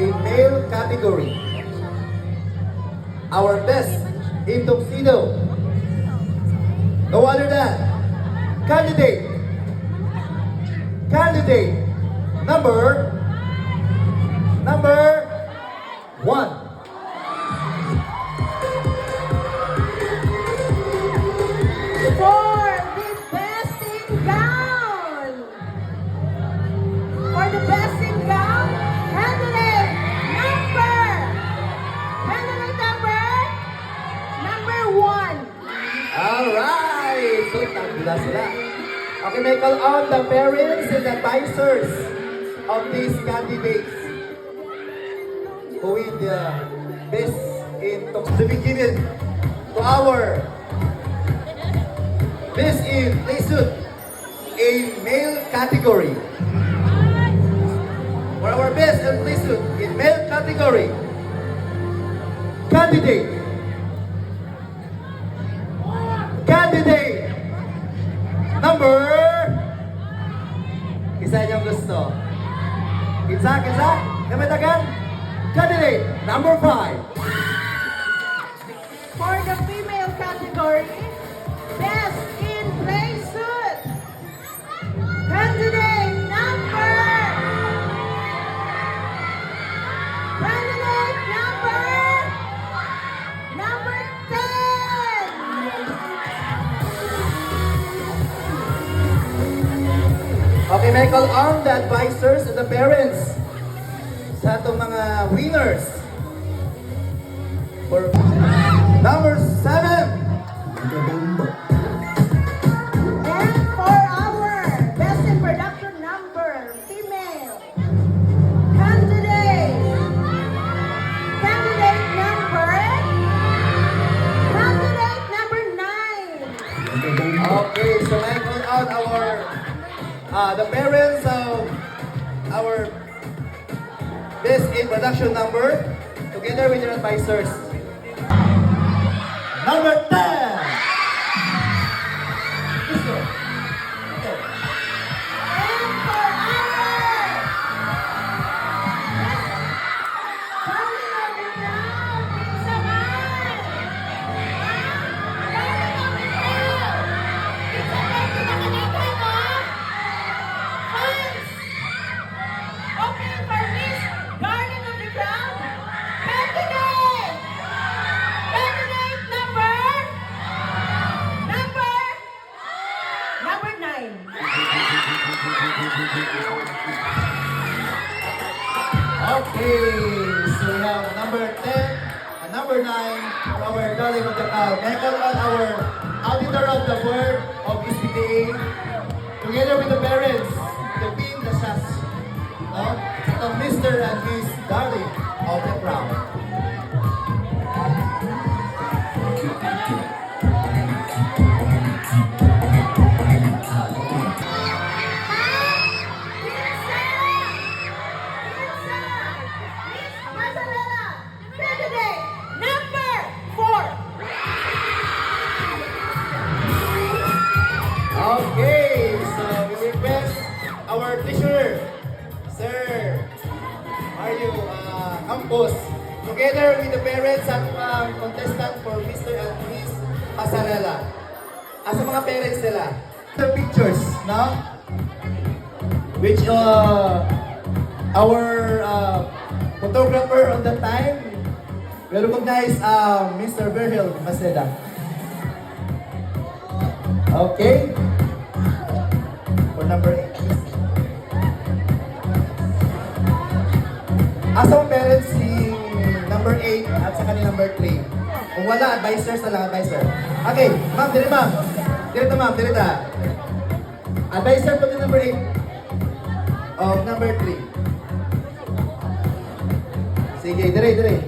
in male category. Our best in tuxedo. No other than candidate number one. For the best in gown. For the best in gown, candidate number one. Alright! So, tagla sila. Okay, may call on the parents and advisors of these candidates who win the best in the beginning to our best in play suit in male category. For our best in play suit in male category, candidate number isa niyang gusto. Kinsa? Kamatagan? Candidate number 5. For the female category, best in play suit, candidate number 10. Okay, may call on the advisors and the parents sa itong mga winners. For number 7. And for our best in production number, female, candidate number 9. Okay, so may call on the parents of our best in production number together with your advisors. Number 10. Let's go. Okay. And for our okay, for Miss Guardian of the Crown, candidate number 9. Okay, so we have number 10 and number 9 for our darling of the crowd. May call on our auditor of the board of SPTA together with the parents, the team, the SAS. No? So, Mr. and Miss Darling of the crowd. Candidate number 4. Okay, so we request our treasurer, Sir Mario Campos, together with the parents at contestant for Mr. and Miss Pasarela. Asa mga parents nila? The pictures, no? Which our photographer on that time, we recognize Mr. Virgil Maceda. Okay. For number 8. Asa ang parents si number 8 at saka ni number 3? Kung wala, advisors na lang, advisor. Okay, ma'am, dili ma'am. Dili ma'am, dili ta. Advisor po din number 8 of number 3. Sige, dire.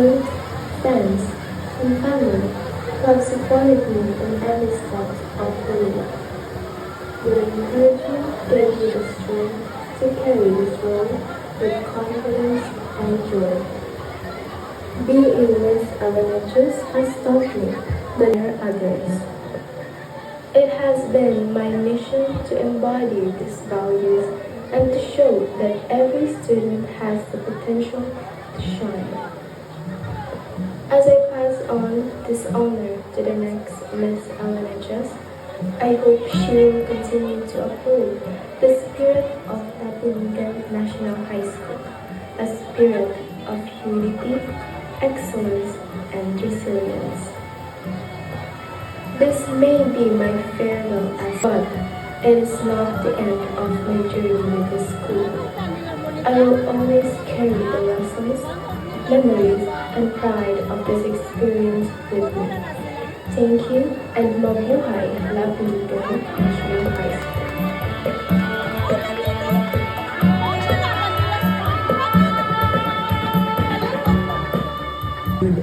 parents, friends, and family who have supported me in every step of the way. Your encouragement gave me the strength to carry this role with confidence and joy. Being Miss Elementary has taught me to learn others. It has been my mission to embody these values and to show that every student has the potential to shine. As I pass on this honor to the next Miss LNHS, I hope she will continue to uphold the spirit of Lapunigan National High School, a spirit of unity, excellence, and resilience. This may be my farewell but it is not the end of my journey with the school. I will always carry the lessons, memories, and pride of this experience with me. Thank you and mabuhay Lapunigan National High School.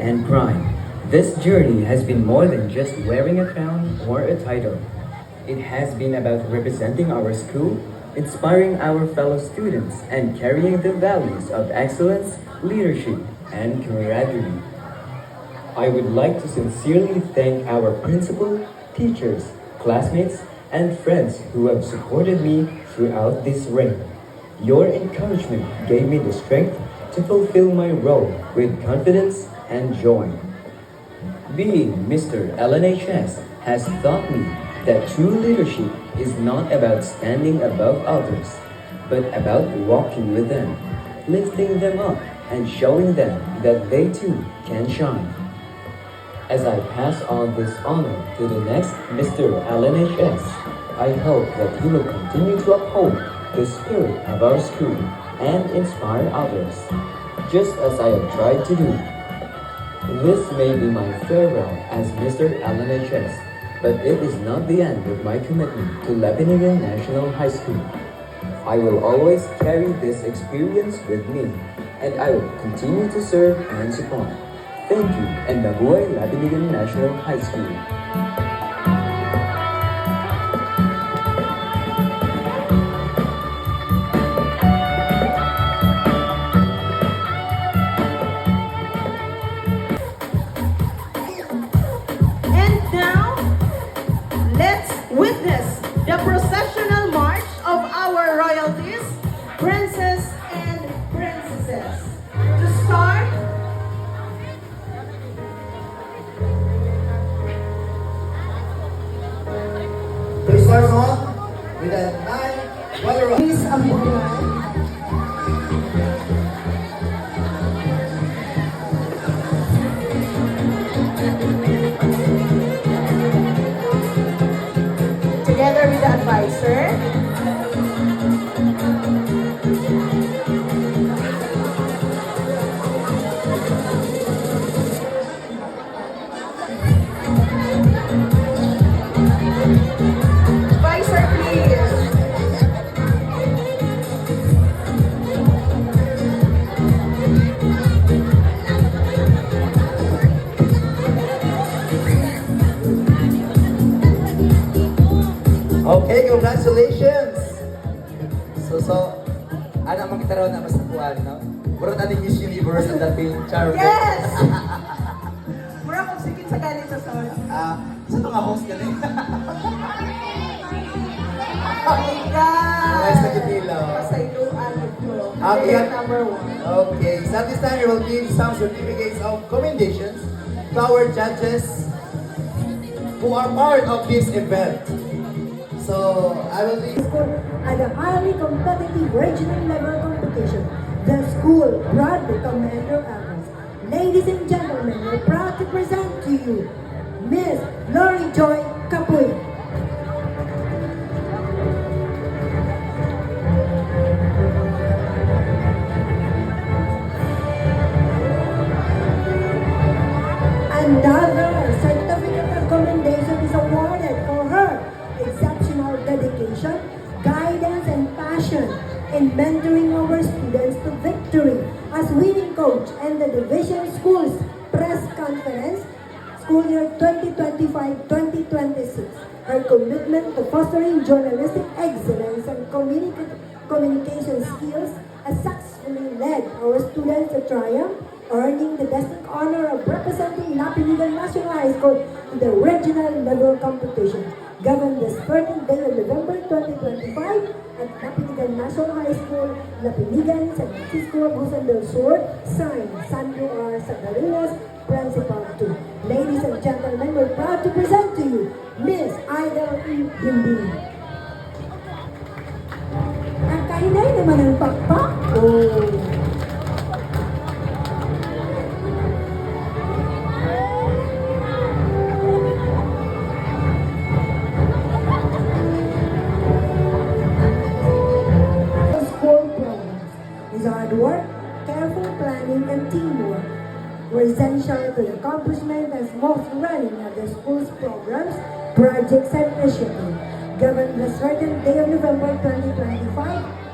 And pride. This journey has been more than just wearing a crown or a title. It has been about representing our school, inspiring our fellow students, and carrying the values of excellence, leadership, and camaraderie. I would like to sincerely thank our principal, teachers, classmates, and friends who have supported me throughout this reign. Your encouragement gave me the strength to fulfill my role with confidence and joy. Being Mr. LNHS has taught me that true leadership is not about standing above others, but about walking with them, lifting them up, and showing them that they too can shine. As I pass on this honor to the next Mr. LNHS, I hope that he will continue to uphold the spirit of our school and inspire others, just as I have tried to do. This may be my farewell as Mr. LNHS, but it is not the end of my commitment to Lapunigan National High School. I will always carry this experience with me, and I will continue to serve and support. Thank you, and mabuhay Lapunigan National High School. And now, let's witness the processional march of our royalties, princes and princesses. To start, To start off with a 9 water please ambulan. Together with the advisor. Advisor, please. Okay, congratulations! Ano mang kita raw na mas nakuhaan, no? Puro tani Miss Universe ang dating charm. Yes! Mura kong sigit sa galing sa sol. Sa itong host ka din. Oh my God! Nice na kitila. Pasayluan ko. Yeah. Number 1. Okay, so at this time we will give some certificates of commendations to our judges who are part of this event. So, I will be... At a highly competitive regional level competition, the school proudly commend your efforts. Ladies and gentlemen, we're proud to present to you Miss Lori Joy Capuy. Another certificate of commendation is awarded for her exceptional dedication, guidance, and passion in mentoring our students to victory as winning coach and the division school school year 2025-2026. Her commitment to fostering journalistic excellence and communication skills has successfully led our students to triumph, earning the distinct honor of representing Lapinigan National High School in the regional level competition. Governed this 13th day of November 2025 at Lapinigan National High School, Lapinigan, San Francisco, Agusan del Sur, signed Sandro R. Sagarinas, Principal 2. Ladies and gentlemen, we're proud to present to you Miss Idol E. Himbing. Ang kainay naman ang pakpak. Oh. School programs is hard work, careful planning, and teamwork were essential to the accomplishment and smooth running of the school's programs, projects, and initiatives. Governed the certain day of November 2025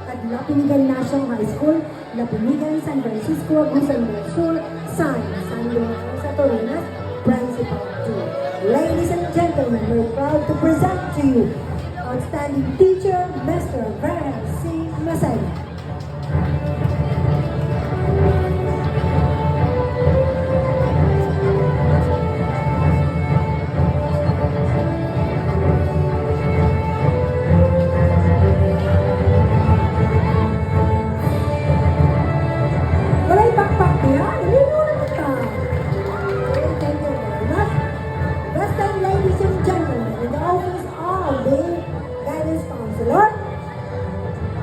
at Lapinigan National High School, Lapinigan, San Francisco, Agusan del Sur, signed Sandro Satorinas, Principal 2. Ladies and gentlemen, we're proud to present to you outstanding teacher, Mr. Verhel C. Masaya. Walay pakpak niya, hindi mo naman ka. Thank you very much. Last time, ladies and gentlemen, in the office of the guidance counselor,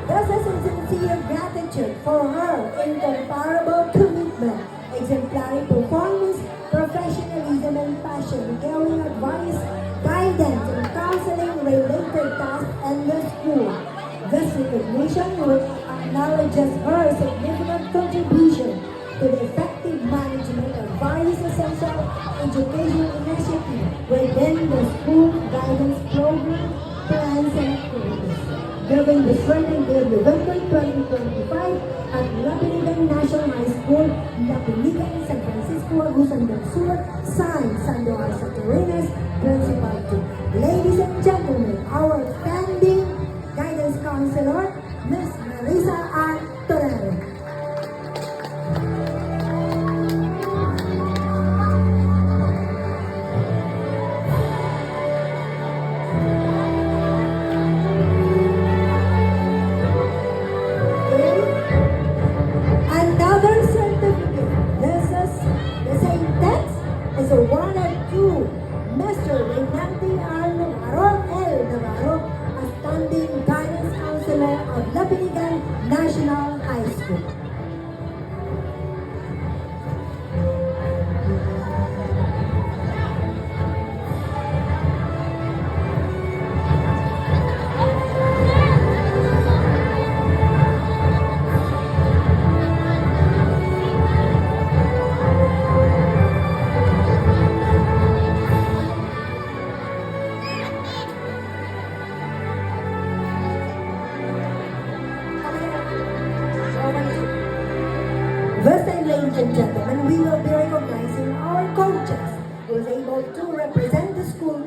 this is a sincere gratitude for her incomparable commitment, exemplary performance, professionalism, and passion, caring advice, guidance, and counseling related tasks in the school. This recognition acknowledges her significant contribution to the effective management of various essential educational initiatives within the school guidance program, plans, and activities. During the certain day of November 2025 at Lapinigan National High School, Lapinigan, San Francisco, Agusan del Sur, signed Sandro R. Satorinas, Principal 2. Ladies and gentlemen, our standing guidance counselor, Ms. Marisa R. Torero. Another certificate. This is the same text is awarded to Mr. Reynaldi R. Navarro, L. Navarro, a standing guidance counselor of Lapinigan National High School. This time, ladies and gentlemen, we will be recognizing our coaches who was able to represent the school